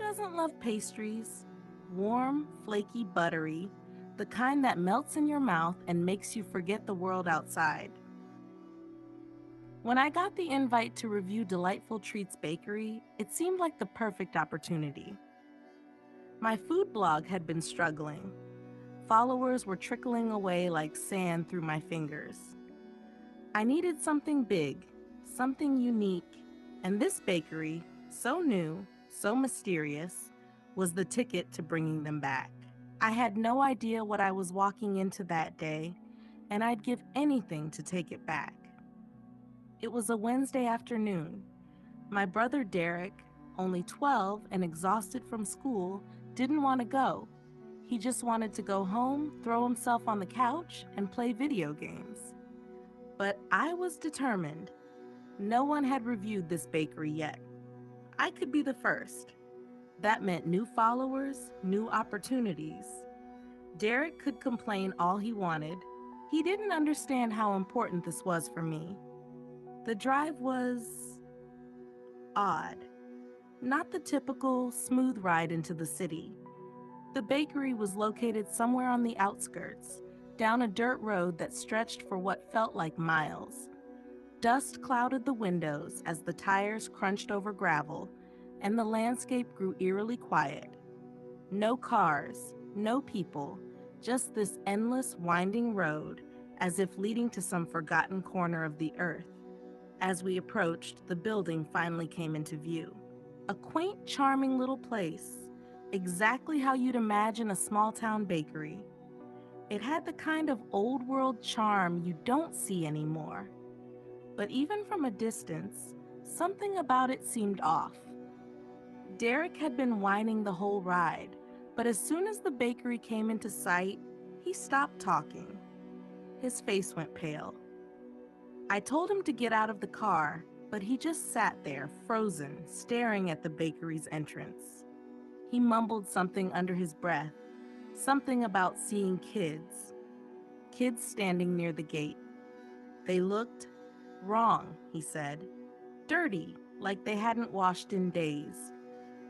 doesn't love pastries? Warm, flaky, buttery, the kind that melts in your mouth and makes you forget the world outside. When I got the invite to review Delightful Treats Bakery, it seemed like the perfect opportunity. My food blog had been struggling. Followers were trickling away like sand through my fingers. I needed something big, something unique, and this bakery, so new, so mysterious, was the ticket to bringing them back. I had no idea what I was walking into that day, and I'd give anything to take it back. It was a Wednesday afternoon. My brother Derek, only 12 and exhausted from school, didn't want to go. He just wanted to go home, throw himself on the couch, and play video games. But I was determined. No one had reviewed this bakery yet. I could be the first. That meant new followers, new opportunities. Derek could complain all he wanted. He didn't understand how important this was for me. The drive was odd. Not the typical smooth ride into the city. The bakery was located somewhere on the outskirts, down a dirt road that stretched for what felt like miles. Dust clouded the windows as the tires crunched over gravel, and the landscape grew eerily quiet. No cars, no people, just this endless winding road, as if leading to some forgotten corner of the earth. As we approached, the building finally came into view. A quaint, charming little place, exactly how you'd imagine a small-town bakery. It had the kind of old-world charm you don't see anymore. But even from a distance, something about it seemed off. Derek had been whining the whole ride, but as soon as the bakery came into sight, he stopped talking. His face went pale. I told him to get out of the car, but he just sat there, frozen, staring at the bakery's entrance. He mumbled something under his breath, something about seeing kids standing near the gate. They looked wrong, he said. Dirty, like they hadn't washed in days.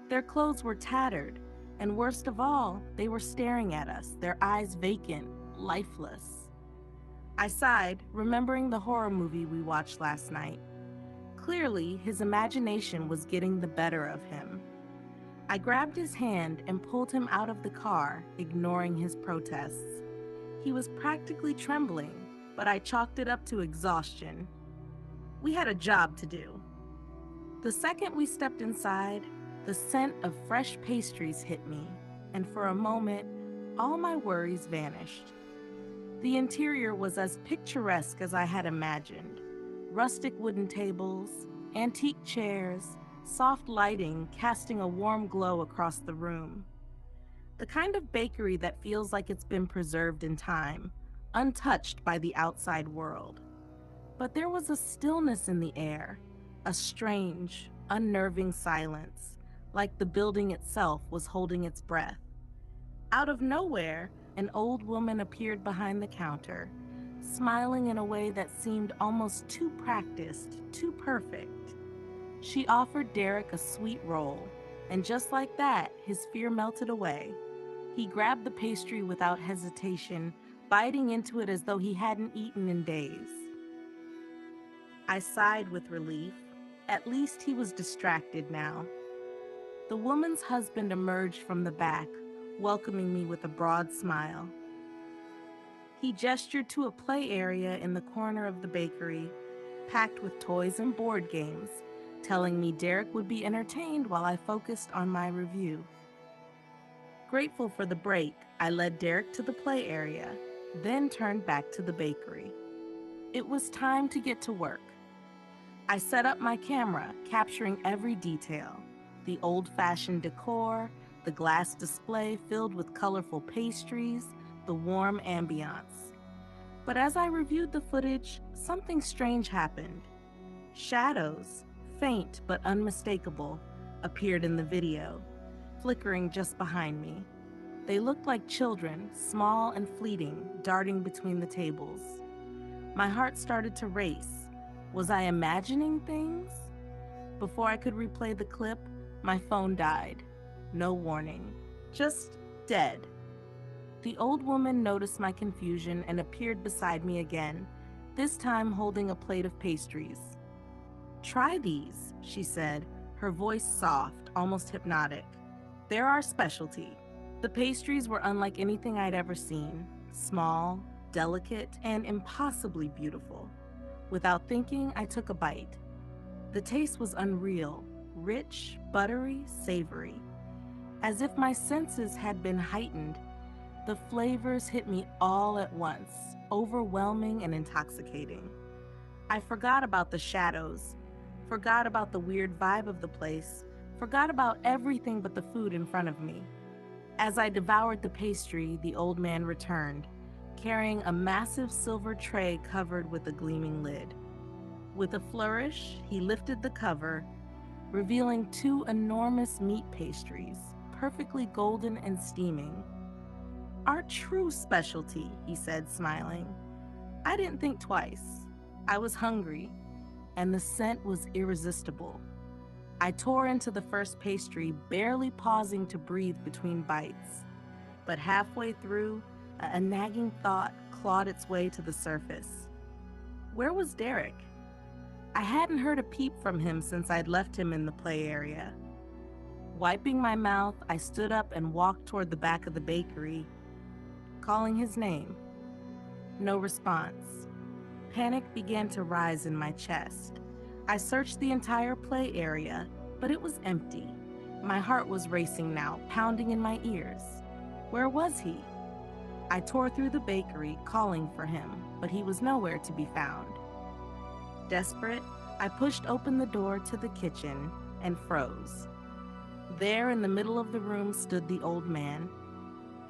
Their clothes were tattered, and worst of all, they were staring at us, their eyes vacant, lifeless. I sighed, remembering the horror movie we watched last night. Clearly, his imagination was getting the better of him. I grabbed his hand and pulled him out of the car, ignoring his protests. He was practically trembling, but I chalked it up to exhaustion. We had a job to do. The second we stepped inside, the scent of fresh pastries hit me, and for a moment, all my worries vanished. The interior was as picturesque as I had imagined. Rustic wooden tables, antique chairs, soft lighting casting a warm glow across the room. The kind of bakery that feels like it's been preserved in time, untouched by the outside world. But there was a stillness in the air, a strange, unnerving silence, like the building itself was holding its breath. Out of nowhere, an old woman appeared behind the counter, smiling in a way that seemed almost too practiced, too perfect. She offered Derek a sweet roll, and just like that, his fear melted away. He grabbed the pastry without hesitation, biting into it as though he hadn't eaten in days. I sighed with relief. At least he was distracted now. The woman's husband emerged from the back, welcoming me with a broad smile. He gestured to a play area in the corner of the bakery, packed with toys and board games, telling me Derek would be entertained while I focused on my review. Grateful for the break, I led Derek to the play area, then turned back to the bakery. It was time to get to work. I set up my camera, capturing every detail: the old-fashioned decor, the glass display filled with colorful pastries, the warm ambiance. But as I reviewed the footage, something strange happened. Shadows, faint but unmistakable, appeared in the video, flickering just behind me. They looked like children, small and fleeting, darting between the tables. My heart started to race. Was I imagining things? Before I could replay the clip, my phone died. no warning, just dead. The old woman noticed my confusion and appeared beside me again, this time holding a plate of pastries. "Try these," she said, her voice soft, almost hypnotic. "They're our specialty." The pastries were unlike anything I'd ever seen, small, delicate, and impossibly beautiful. Without thinking, I took a bite. The taste was unreal, rich, buttery, savory. As if my senses had been heightened, the flavors hit me all at once, overwhelming and intoxicating. I forgot about the shadows, forgot about the weird vibe of the place, forgot about everything but the food in front of me. As I devoured the pastry, the old man returned, carrying a massive silver tray covered with a gleaming lid. With a flourish, he lifted the cover, revealing two enormous meat pastries, perfectly golden and steaming. "Our true specialty," he said, smiling. I didn't think twice. I was hungry, and the scent was irresistible. I tore into the first pastry, barely pausing to breathe between bites. But halfway through, a nagging thought clawed its way to the surface. Where was Derek? I hadn't heard a peep from him since I'd left him in the play area. Wiping my mouth, I stood up and walked toward the back of the bakery, calling his name. No response. Panic began to rise in my chest. I searched the entire play area, but it was empty. My heart was racing now, pounding in my ears. Where was he? I tore through the bakery, calling for him, but he was nowhere to be found. Desperate, I pushed open the door to the kitchen and froze. There in the middle of the room stood the old man.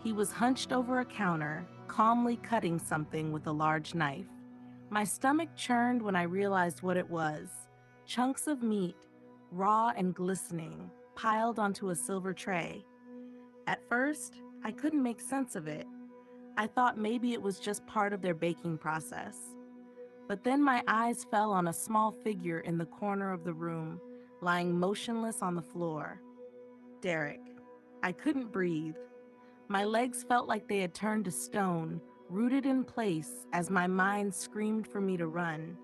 He was hunched over a counter, calmly cutting something with a large knife. My stomach churned when I realized what it was. Chunks of meat, raw and glistening, piled onto a silver tray. At first, I couldn't make sense of it. I thought maybe it was just part of their baking process. But then my eyes fell on a small figure in the corner of the room, lying motionless on the floor. Derek. I couldn't breathe. My legs felt like they had turned to stone, rooted in place as my mind screamed for me to run.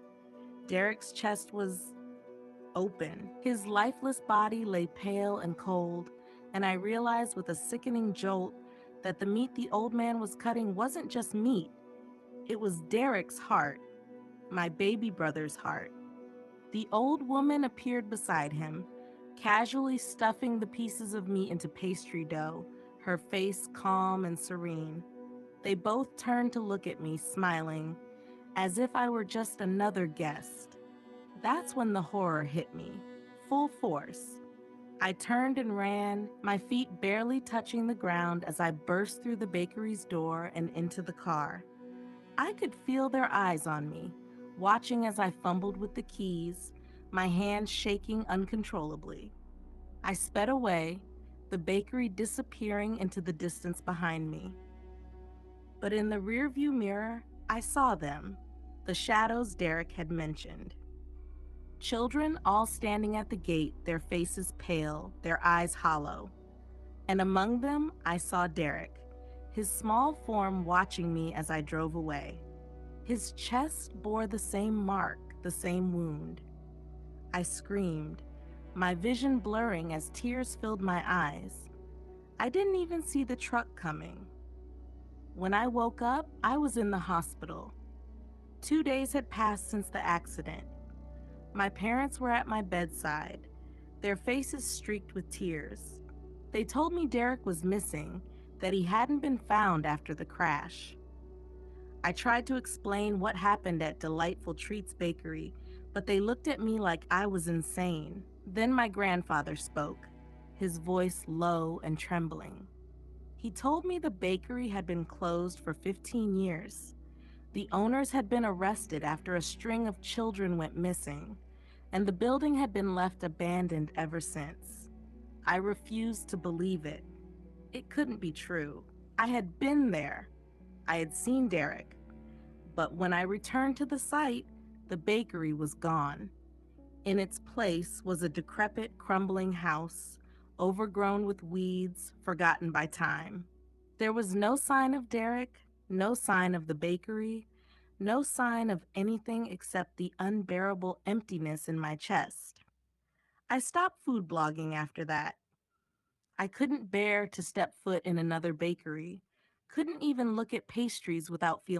Derek's chest was open. His lifeless body lay pale and cold, and I realized with a sickening jolt that the meat the old man was cutting wasn't just meat. It was Derek's heart, my baby brother's heart. The old woman appeared beside him, casually stuffing the pieces of meat into pastry dough, her face calm and serene. They both turned to look at me, smiling, as if I were just another guest. That's when the horror hit me, full force. I turned and ran, my feet barely touching the ground as I burst through the bakery's door and into the car. I could feel their eyes on me, watching as I fumbled with the keys, my hands shaking uncontrollably. I sped away, the bakery disappearing into the distance behind me. But in the rearview mirror, I saw them, the shadows Derek had mentioned. Children all standing at the gate, their faces pale, their eyes hollow. And among them, I saw Derek, his small form watching me as I drove away. His chest bore the same mark, the same wound. I screamed, my vision blurring as tears filled my eyes. I didn't even see the truck coming. When I woke up, I was in the hospital. 2 days had passed since the accident. My parents were at my bedside, their faces streaked with tears. They told me Derek was missing, that he hadn't been found after the crash. I tried to explain what happened at Delightful Treats Bakery, but they looked at me like I was insane. Then my grandfather spoke, his voice low and trembling. He told me the bakery had been closed for 15 years. The owners had been arrested after a string of children went missing, and the building had been left abandoned ever since. I refused to believe it. It couldn't be true. I had been there. I had seen Derek. But when I returned to the site, the bakery was gone. In its place was a decrepit, crumbling house, overgrown with weeds, forgotten by time. There was no sign of Derek, no sign of the bakery, no sign of anything except the unbearable emptiness in my chest. I stopped food blogging after that. I couldn't bear to step foot in another bakery, couldn't even look at pastries without feeling